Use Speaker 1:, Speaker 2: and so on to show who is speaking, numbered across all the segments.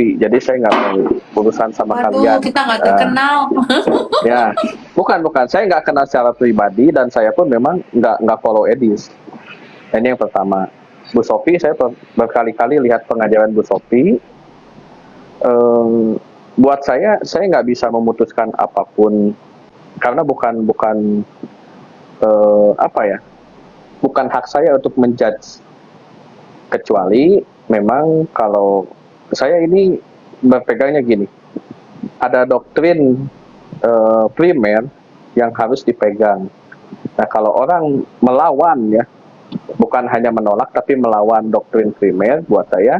Speaker 1: filosofi, jadi saya nggak mau urusan sama kalian.
Speaker 2: Waduh, kita nggak terkenal.
Speaker 1: Ya, bukan, saya nggak kenal secara pribadi dan saya pun memang nggak follow Edis. Ini yang pertama. Bu Sofi, saya berkali-kali lihat pengajaran Bu Sofi. Buat saya nggak bisa memutuskan apapun karena bukan bukan hak saya untuk menjudge, kecuali memang kalau saya ini berpegangnya gini, ada doktrin primer yang harus dipegang. Nah, kalau orang melawan ya, bukan hanya menolak tapi melawan doktrin primer, buat saya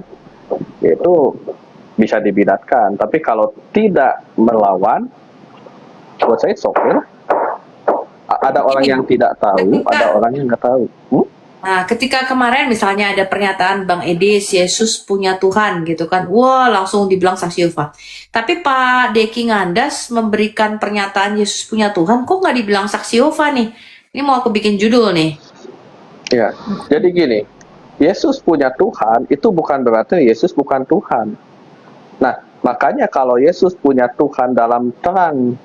Speaker 1: itu bisa dibidatkan. Tapi kalau tidak melawan, buat saya okay. Ada orang yang tidak tahu, ada orang yang nggak tahu.
Speaker 2: Nah, ketika kemarin misalnya ada pernyataan Bang Edis, Yesus punya Tuhan gitu kan, wah langsung dibilang saksi Yehova. Tapi Pak Deki Ngandas memberikan pernyataan Yesus punya Tuhan, kok nggak dibilang saksi Yehova nih? Ini mau aku bikin judul nih.
Speaker 1: Ya, jadi gini, Yesus punya Tuhan itu bukan berarti Yesus bukan Tuhan. Nah, makanya kalau Yesus punya Tuhan dalam terang,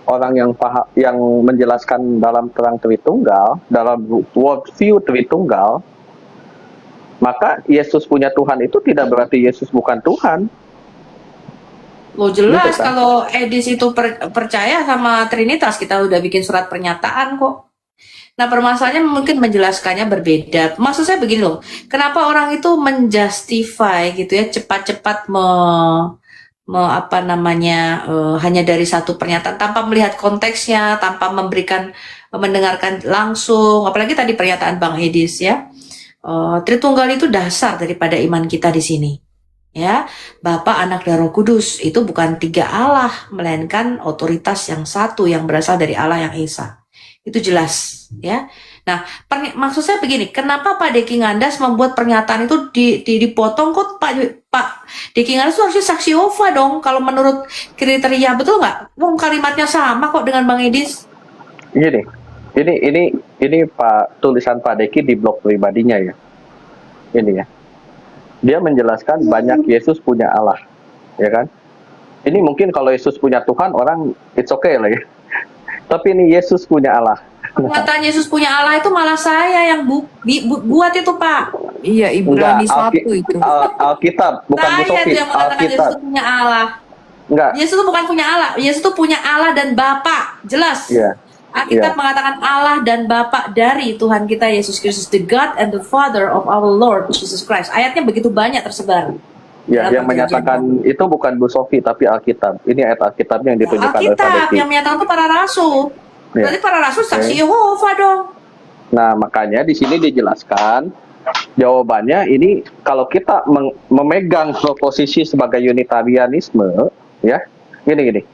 Speaker 1: orang yang menjelaskan dalam terang Tritunggal, dalam worldview Tritunggal, maka Yesus punya Tuhan itu tidak berarti Yesus bukan Tuhan.
Speaker 2: Oh jelas
Speaker 1: Gitu kan?
Speaker 2: Kalau Edis itu percaya sama Trinitas, kita udah bikin surat pernyataan kok. Nah permasalahannya mungkin menjelaskannya berbeda. Maksud saya begini loh, kenapa orang itu menjustify gitu ya, cepat-cepat hanya dari satu pernyataan tanpa melihat konteksnya, tanpa mendengarkan langsung. Apalagi tadi pernyataan Bang Edis ya, Tritunggal itu dasar daripada iman kita di sini. Ya, Bapa, Anak, dan Roh Kudus itu bukan tiga Allah, melainkan otoritas yang satu yang berasal dari Allah yang Esa. Itu jelas ya. Nah, maksud saya begini, kenapa Pak Deki Ngandas membuat pernyataan itu dipotong kok Pak Deki Ngandas itu harusnya saksi Yehova dong kalau menurut kriteria, betul nggak? Wong kalimatnya sama kok dengan Bang Edis.
Speaker 1: Ini Pak, tulisan Pak Deki di blog pribadinya ya. Ini ya. Dia menjelaskan banyak Yesus punya Allah, ya kan? Ini mungkin kalau Yesus punya Tuhan orang it's okay lah ya. Tapi ini Yesus punya Allah.
Speaker 2: Pernyataan Yesus punya Allah itu malah saya yang buat itu Pak.
Speaker 3: Iya, Ibrani 1 itu.
Speaker 1: Alkitab, bukan Bu Sofi.
Speaker 2: Saya yang mengatakan Yesus punya Allah.
Speaker 1: Enggak.
Speaker 2: Yesus itu bukan punya Allah. Yesus itu punya Allah dan Bapa. Jelas.
Speaker 1: Iya.
Speaker 2: Alkitab mengatakan Allah dan Bapa dari Tuhan kita Yesus Kristus, the God and the Father of our Lord Jesus Christ. Ayatnya begitu banyak tersebar.
Speaker 1: Ya, yang menyatakan itu bukan Bu Sofi tapi Alkitab. Ini ayat Alkitabnya yang ditunjukkan oleh Pak Deki.
Speaker 2: Alkitab yang menyatakan itu para rasul. Berarti para rasul saksi Yehova dong.
Speaker 1: Nah, makanya di sini dijelaskan jawabannya ini kalau kita memegang posisi sebagai unitarianisme, ya, gini.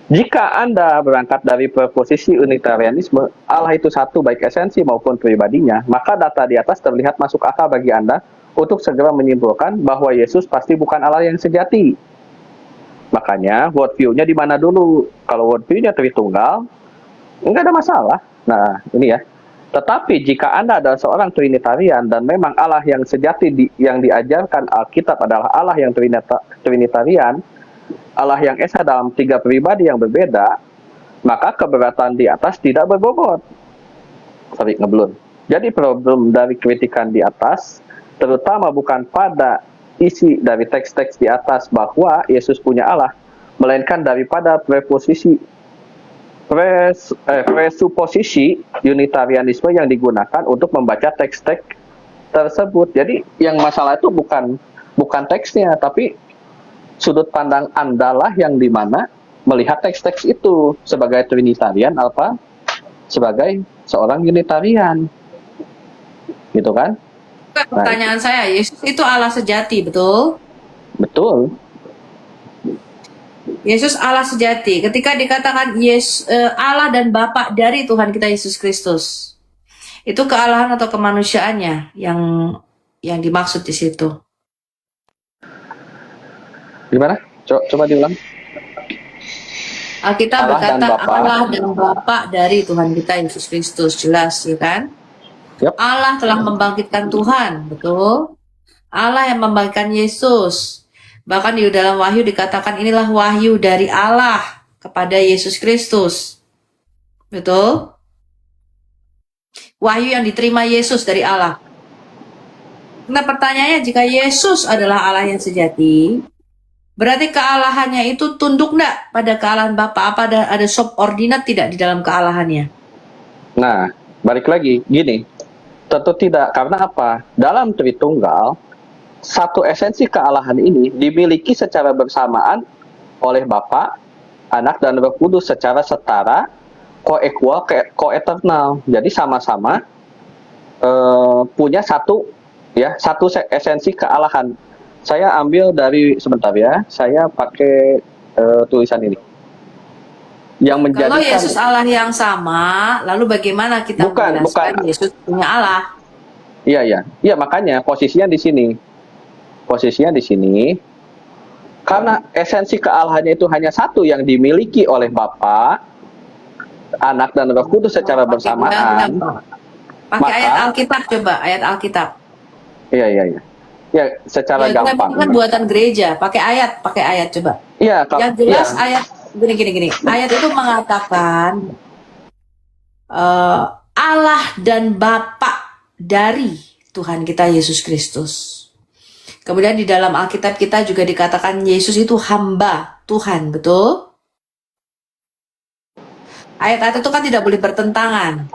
Speaker 1: Jika Anda berangkat dari posisi unitarianisme, Allah itu satu baik esensi maupun pribadinya, maka data di atas terlihat masuk akal bagi Anda untuk segera menyimpulkan bahwa Yesus pasti bukan Allah yang sejati. Makanya worldview-nya di mana dulu? Kalau worldview-nya Tritunggal, enggak ada masalah. Nah, ini ya. Tetapi jika Anda adalah seorang Trinitarian dan memang Allah yang sejati yang diajarkan Alkitab adalah Allah yang Trinitarian, Allah yang Esa dalam tiga pribadi yang berbeda, maka keberatan di atas tidak berbobot. Ngeblun. Jadi problem dari kritikan di atas, terutama bukan pada isi dari teks-teks di atas bahwa Yesus punya Allah, melainkan daripada presuposisi unitarianisme yang digunakan untuk membaca teks-teks tersebut. Jadi yang masalah itu bukan teksnya, tapi sudut pandang Anda lah yang dimana melihat teks-teks itu sebagai Trinitarian apa sebagai seorang Unitarian, gitu kan?
Speaker 2: Pertanyaan saya, Yesus itu Allah sejati, betul?
Speaker 1: Betul.
Speaker 2: Yesus Allah sejati. Ketika dikatakan Allah dan Bapa dari Tuhan kita Yesus Kristus, itu kealahan atau kemanusiaannya yang dimaksud di situ.
Speaker 1: Gimana? Coba diulang.
Speaker 2: Alkitab berkata Allah dan Bapa dari Tuhan kita Yesus Kristus, jelas ya kan?
Speaker 1: Yep.
Speaker 2: Allah telah membangkitkan Tuhan, betul? Allah yang membangkitkan Yesus. Bahkan di dalam Wahyu dikatakan inilah wahyu dari Allah kepada Yesus Kristus. Betul? Wahyu yang diterima Yesus dari Allah. Nah pertanyaannya, jika Yesus adalah Allah yang sejati, berarti kealahannya itu tunduk enggak pada kealahan Bapa? Apa ada subordinat tidak di dalam kealahannya?
Speaker 1: Nah, balik lagi, gini. Tentu tidak, karena apa? Dalam Tritunggal, satu esensi kealahan ini dimiliki secara bersamaan oleh Bapa, Anak, dan Roh Kudus secara setara, co-equal, co-eternal. Jadi sama-sama punya satu esensi kealahan. Saya ambil dari, sebentar ya, saya pakai tulisan ini. Yang menjadikan,
Speaker 2: Kalau Yesus Allah yang sama, lalu bagaimana kita menjelaskan Yesus punya Allah?
Speaker 1: Iya, makanya posisinya di sini. Karena esensi kealahannya itu hanya satu yang dimiliki oleh Bapa, Anak, dan Roh Kudus secara bersamaan.
Speaker 2: Pakai ayat Alkitab, coba ayat Alkitab.
Speaker 1: Iya. Ya, secara gampang.
Speaker 2: Itu kan buatan gereja. Pakai ayat coba.
Speaker 1: Iya,
Speaker 2: yang jelas ayat gini. Ayat itu mengatakan Allah dan Bapa dari Tuhan kita Yesus Kristus. Kemudian di dalam Alkitab kita juga dikatakan Yesus itu hamba Tuhan, betul? Ayat-ayat itu kan tidak boleh bertentangan.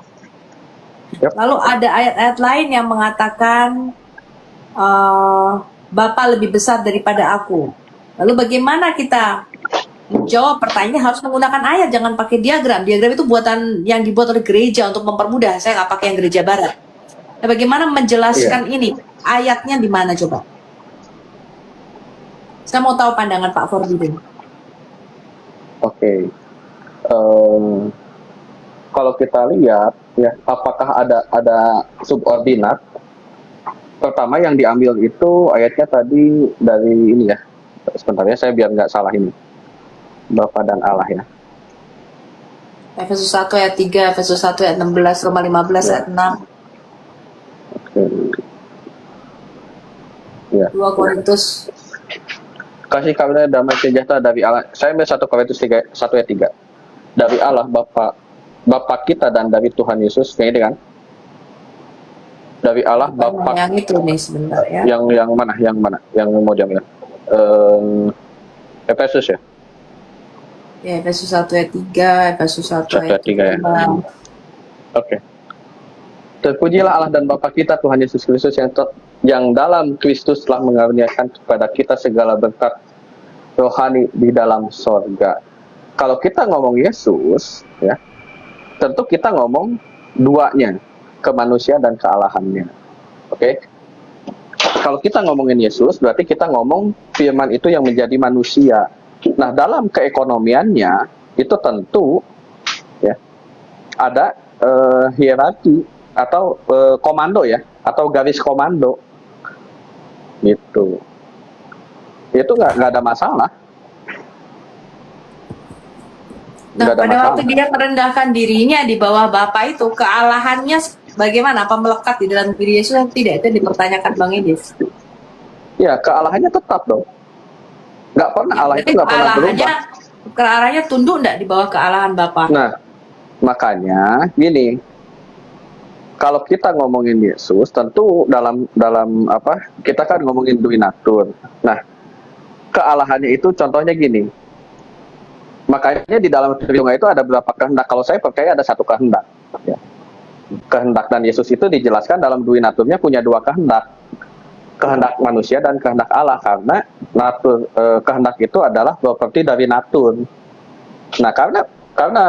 Speaker 1: Yep.
Speaker 2: Lalu ada ayat-ayat lain yang mengatakan Bapa lebih besar daripada aku. Lalu bagaimana kita menjawab pertanyaannya? Harus menggunakan ayat, jangan pakai diagram. Diagram itu buatan yang dibuat oleh gereja untuk mempermudah. Saya nggak pakai yang gereja barat. Nah, bagaimana menjelaskan ini? Ayatnya di mana coba? Saya mau tahu pandangan Pak Forbidden.
Speaker 1: Oke. Kalau kita lihat ya, apakah ada subordinat? Pertama yang diambil itu ayatnya tadi dari ini ya. Sebentar ya, saya biar nggak salah ini. Bapa dan Allah ya.
Speaker 2: Efesus 1 ayat 3, Efesus 1 ayat 16, Roma 15 ayat 6.
Speaker 1: Oke. Ya.
Speaker 2: 2 Korintus.
Speaker 1: Kasih karunia damai sejahtera dari Allah. Saya ambil 1 Korintus 1 ayat 3. Dari Allah Bapa kita dan dari Tuhan Yesus, kayak ini kan? Dari Allah Bapa.
Speaker 2: Yang itu nih sebentar ya.
Speaker 1: Yang mana? Yang mau diambil? Efesus ya.
Speaker 2: Ya, Efesus 1 ayat 3, Efesus 1 ayat
Speaker 1: 3 ya.
Speaker 2: 5.
Speaker 1: Oke. Terpujilah Allah dan Bapa kita Tuhan Yesus Kristus yang dalam Kristus telah mengaruniakan kepada kita segala berkat rohani di dalam sorga. Kalau kita ngomong Yesus, ya, tentu kita ngomong duanya, kemanusiaan dan kealahannya. Oke? Kalau kita ngomongin Yesus, berarti kita ngomong firman itu yang menjadi manusia. Nah, dalam keekonomiannya itu tentu ya ada hierarki atau komando ya, atau garis komando gitu. Itu nggak ada masalah.
Speaker 2: Nah, pada waktu dia merendahkan dirinya di bawah Bapa itu, kealahannya bagaimana? Apa melekat di dalam diri Yesus atau tidak? Itu dipertanyakan Bang Edis.
Speaker 1: Ya, kealahannya tetap dong. Nggak pernah, Allah itu nggak pernah berubah.
Speaker 2: Kealahannya tunduk nggak di bawah kealahan Bapa?
Speaker 1: Nah, makanya gini, kalau kita ngomongin Yesus, tentu dalam apa? Kita kan ngomongin duinatur. Nah, kealahannya itu contohnya gini. Makanya di dalam Tritunggal itu ada beberapa kehendak. Kalau saya percaya ada satu kehendak. Ya. Kehendak dan Yesus itu dijelaskan dalam duinaturnya punya dua kehendak. Kehendak manusia dan kehendak Allah. Karena kehendak itu adalah properti dari natur. Nah, karena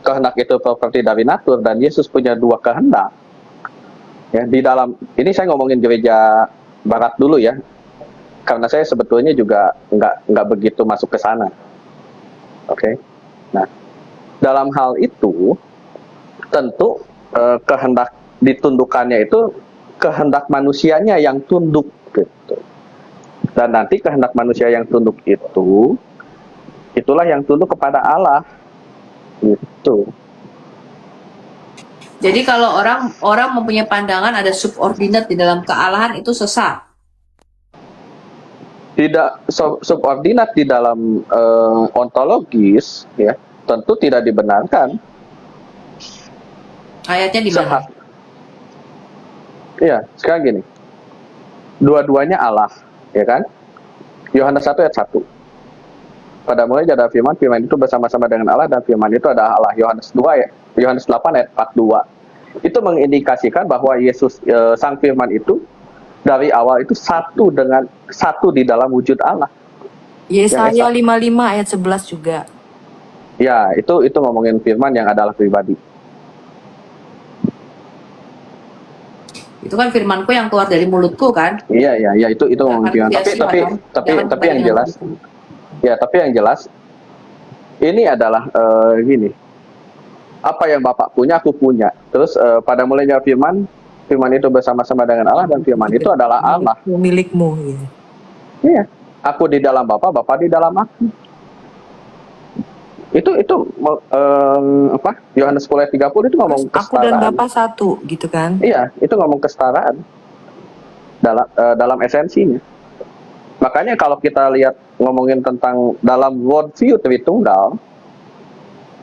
Speaker 1: kehendak itu properti dari natur dan Yesus punya dua kehendak. Ya, di dalam ini saya ngomongin gereja Barat dulu ya. Karena saya sebetulnya juga nggak begitu masuk ke sana. Oke. Nah, dalam hal itu tentu kehendak ditundukannya itu kehendak manusianya yang tunduk gitu. Dan nanti kehendak manusia yang tunduk itu itulah yang tunduk kepada Allah. Gitu.
Speaker 2: Jadi kalau orang mempunyai pandangan ada subordinat di dalam kealahan itu sesat.
Speaker 1: tidak subordinat di dalam ontologis, ya, tentu tidak dibenarkan.
Speaker 2: Ayatnya di mana?
Speaker 1: Iya, sekarang gini. Dua-duanya Allah, ya kan? Yohanes 1 ayat 1. Pada mulanya ada firman, firman itu bersama-sama dengan Allah, dan firman itu adalah Allah. Yohanes 2 ya, Yohanes 8 ayat 42. Itu mengindikasikan bahwa Yesus, sang firman itu dari awal itu satu di dalam wujud Allah.
Speaker 3: Yesaya 55 ayat 11 juga.
Speaker 1: Ya, itu ngomongin firman yang adalah pribadi.
Speaker 2: Itu kan firmanku yang keluar dari mulutku kan.
Speaker 1: Iya, itu ngomongin firman. Tapi yang jelas, ya, tapi yang jelas ini adalah gini. Apa yang Bapak punya, aku punya. Terus pada mulanya firman itu bersama-sama dengan Allah, dan firman itu adalah Allah.
Speaker 3: Milikmu, ya.
Speaker 1: Iya. Aku di dalam Bapa di dalam aku. Itu apa? Yohanes 10 ayat 30 itu ngomong kesetaraan.
Speaker 3: Aku dan Bapa satu, gitu kan?
Speaker 1: Iya, itu ngomong kesetaraan dalam esensinya. Makanya kalau kita lihat ngomongin tentang dalam worldview Tritunggal,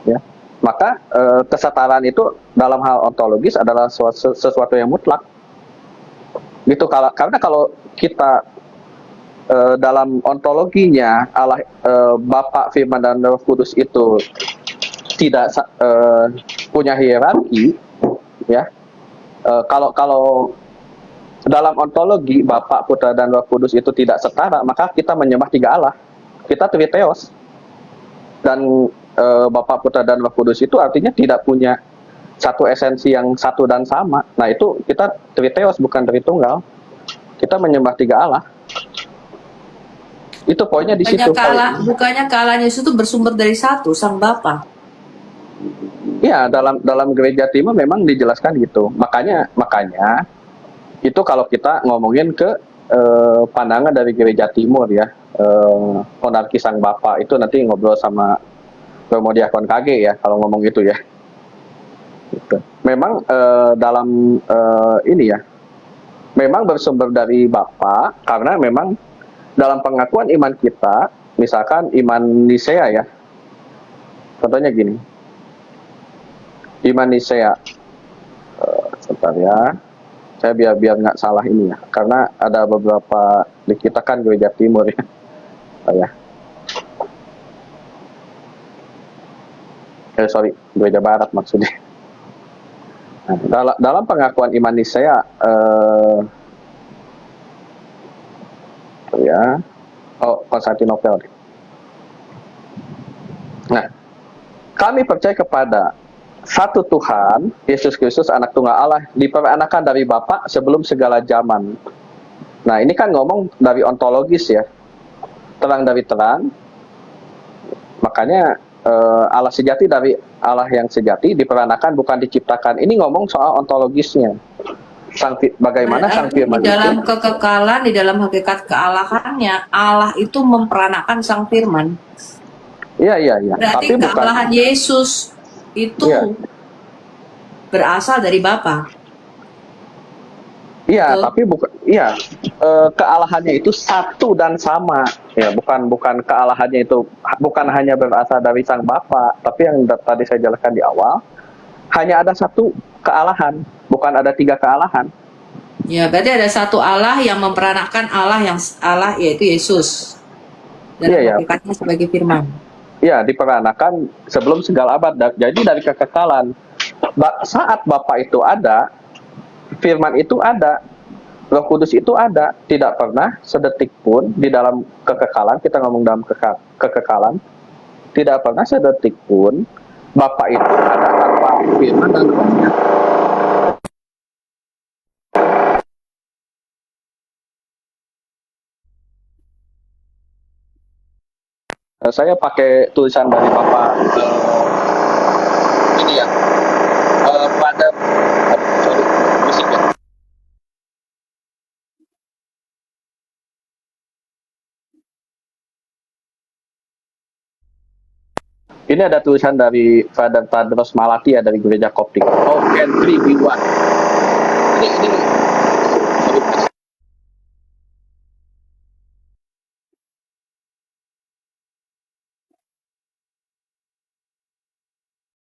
Speaker 1: ya, maka kesetaraan itu dalam hal ontologis adalah sesuatu yang mutlak. Gitu, karena kalau kita dalam ontologinya Allah, Bapa, Firman, dan Roh Kudus itu tidak punya hierarki, ya. Kalau dalam ontologi Bapa, Putra, dan Roh Kudus itu tidak setara, maka kita menyembah tiga Allah. Kita triteos. Dan Bapa, Putra, dan Roh Kudus itu artinya tidak punya satu esensi yang satu dan sama. Nah, itu kita triteos, bukan tritunggal. Kita menyembah tiga Allah. Itu poinnya di situ.
Speaker 2: Bukannya kealahan Yesus itu bersumber dari satu, Sang Bapa.
Speaker 1: Iya, dalam gereja timur memang dijelaskan gitu. Makanya itu kalau kita ngomongin ke pandangan dari gereja timur, ya, monarki Sang Bapa, itu nanti ngobrol sama Romo Diakon KG, ya, kalau ngomong gitu, ya. Gitu. Memang dalam ini, ya, memang bersumber dari Bapa, karena memang dalam pengakuan iman kita, misalkan iman Nisea, ya, contohnya gini, iman Nisea, sebentar ya, saya biar nggak salah ini, ya, karena ada beberapa di kita kan gereja timur, ya, sorry, gereja barat maksudnya. Nah, dalam pengakuan iman Nisea, ya, Konstantinopel. Nah, kami percaya kepada satu Tuhan, Yesus Kristus, Anak Tunggal Allah, diperanakan dari Bapa sebelum segala zaman. Nah, ini kan ngomong dari ontologis, ya, terang dari terang. Makanya Allah sejati dari Allah yang sejati diperanakan, bukan diciptakan. Ini ngomong soal ontologisnya. Bagaimana Sang Firman
Speaker 2: di dalam kekekalan, di dalam hakikat kealahannya, Allah itu memperanakan Sang Firman.
Speaker 1: Iya.
Speaker 2: Berarti
Speaker 1: tapi
Speaker 2: kealahan Yesus itu berasal dari Bapa.
Speaker 1: Iya, tapi bukan. Iya, kealahannya itu satu dan sama. Ya, bukan kealahannya itu bukan hanya berasal dari Sang Bapa, tapi yang tadi saya jelaskan di awal, hanya ada satu kealahan, bukan ada tiga kealahan.
Speaker 2: Ya, berarti ada satu Allah yang memperanakan Allah yaitu Yesus. Dan hakikatnya sebagai firman.
Speaker 1: Iya, diperanakan sebelum segala abad. Jadi dari kekekalan. Saat Bapa itu ada, firman itu ada, Roh Kudus itu ada, tidak pernah sedetik pun di dalam kekekalan, kita ngomong dalam kekekalan, tidak pernah sedetik pun Bapa itu ada tanpa firman dan Rohnya. Saya pakai tulisan dari Bapak ini, ya, pada musik, ya. Ini ada tulisan dari Father Tadros Malati, ya, dari gereja Koptik. How can three be one? Ini